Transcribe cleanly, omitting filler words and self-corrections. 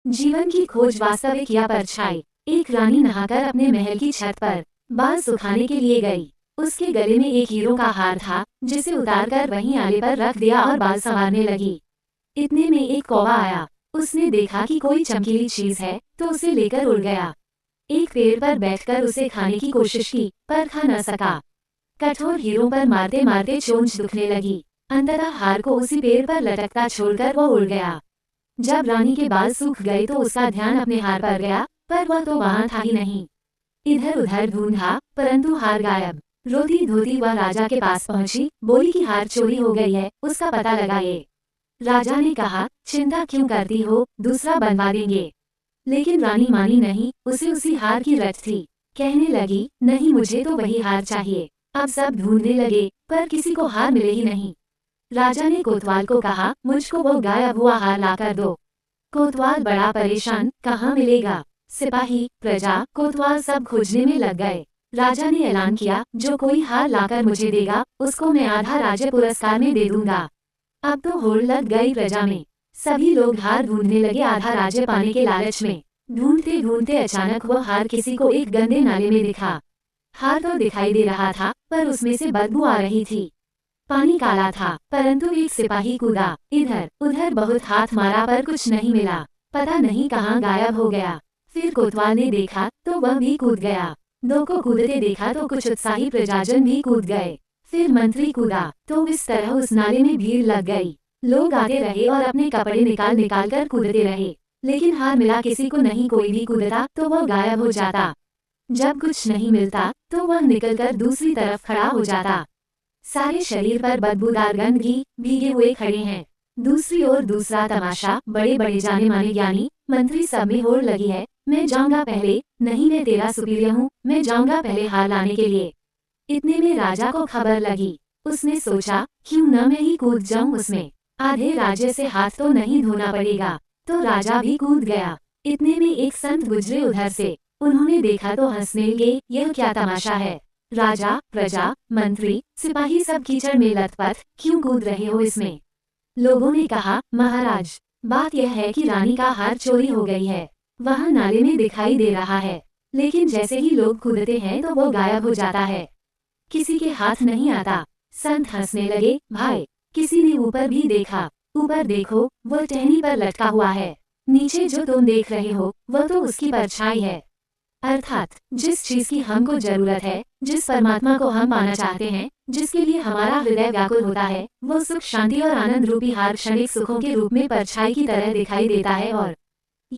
जीवन की खोज वास्तविक या परछाई। एक रानी नहाकर अपने महल की छत पर बाल सुखाने के लिए गई। उसके गले में एक हीरो का हार था, जिसे उतारकर वहीं आले पर रख दिया और बाल संवारने लगी। इतने में एक कौवा आया। उसने देखा कि कोई चमकीली चीज है, तो उसे लेकर उड़ गया। एक पेड़ पर बैठकर उसे खाने की कोशिश की, पर खा न सका। कठोर हीरो पर मारते मारते चोंच दुखने लगी। अंततः हार को उसी पेड़ पर लटकता छोड़कर वो उड़ गया। जब रानी के बाल सूख गए तो उसका ध्यान अपने हार पर गया, पर वह तो वहाँ था ही नहीं। इधर उधर ढूंढा, परंतु हार गायब। रोती धोती वह राजा के पास पहुंची, बोली कि हार चोरी हो गई है, उसका पता लगाइए। राजा ने कहा, चिंता क्यों करती हो, दूसरा बनवा देंगे। लेकिन रानी मानी नहीं, उसे उसी हार की रट थी। कहने लगी, नहीं, मुझे तो वही हार चाहिए। अब सब ढूंढने लगे, पर किसी को हार मिले ही नहीं। राजा ने कोतवाल को कहा, मुझको वो गायब हुआ हार लाकर दो। कोतवाल बड़ा परेशान, कहाँ मिलेगा। सिपाही, प्रजा, कोतवाल सब खोजने में लग गए। राजा ने ऐलान किया, जो कोई हार लाकर मुझे देगा, उसको मैं आधा राज्य पुरस्कार में दे दूंगा। अब तो होड़ लग गई प्रजा में। सभी लोग हार ढूंढने लगे, आधा राज्य पाने के लालच में। ढूंढते ढूंढते अचानक वह हार किसी को एक गंदे नाले में दिखा। हार तो दिखाई दे रहा था, पर उसमें से बदबू आ रही थी। पानी काला था, परंतु एक सिपाही कूदा। इधर उधर बहुत हाथ मारा, पर कुछ नहीं मिला। पता नहीं कहाँ गायब हो गया। फिर कोतवाल ने देखा, तो वह भी कूद गया। दो को कूदते देखा तो कुछ उत्साही प्रजाजन भी कूद गए। फिर मंत्री कूदा, तो इस तरह उस नाले में भीड़ लग गई। लोग आते रहे और अपने कपड़े निकाल निकाल कर कूदते रहे, लेकिन हार मिला किसी को नहीं। कोई भी कूदता तो वह गायब हो जाता। जब कुछ नहीं मिलता तो वह निकलकर दूसरी तरफ खड़ा हो जाता। सारे शरीर पर बदबूदार गंदगी, भीगे हुए खड़े हैं। दूसरी ओर दूसरा तमाशा, बड़े बड़े जाने माने ज्ञानी मंत्री सब में होड़ लगी है, मैं जाऊंगा पहले, नहीं मैं तेरा सुपीरियर हूँ, मैं जाऊंगा पहले हार लाने के लिए। इतने में राजा को खबर लगी। उसने सोचा, क्यों न मैं ही कूद जाऊं उसमें, आधे राज्य से हाथ तो नहीं धोना पड़ेगा। तो राजा भी कूद गया। इतने में एक संत गुजरे उधर से। उन्होंने देखा तो हंसने लगे, यह क्या तमाशा है। राजा, प्रजा, मंत्री, सिपाही सब कीचड़ में लथपथ, क्यों कूद रहे हो इसमें। लोगों ने कहा, महाराज, बात यह है कि रानी का हार चोरी हो गई है। वहाँ नाले में दिखाई दे रहा है, लेकिन जैसे ही लोग कूदते हैं तो वो गायब हो जाता है, किसी के हाथ नहीं आता। संत हंसने लगे, भाई, किसी ने ऊपर भी देखा। ऊपर देखो, वो टहनी पर लटका हुआ है। नीचे जो तुम देख रहे हो, वह तो उसकी परछाई है। अर्थात जिस चीज की हमको जरूरत है, जिस परमात्मा को हम पाना चाहते हैं, जिसके लिए हमारा हृदय व्याकुल होता है, वो सुख, शांति और आनंद रूपी हार क्षणिक सुखों के रूप में परछाई की तरह दिखाई देता है और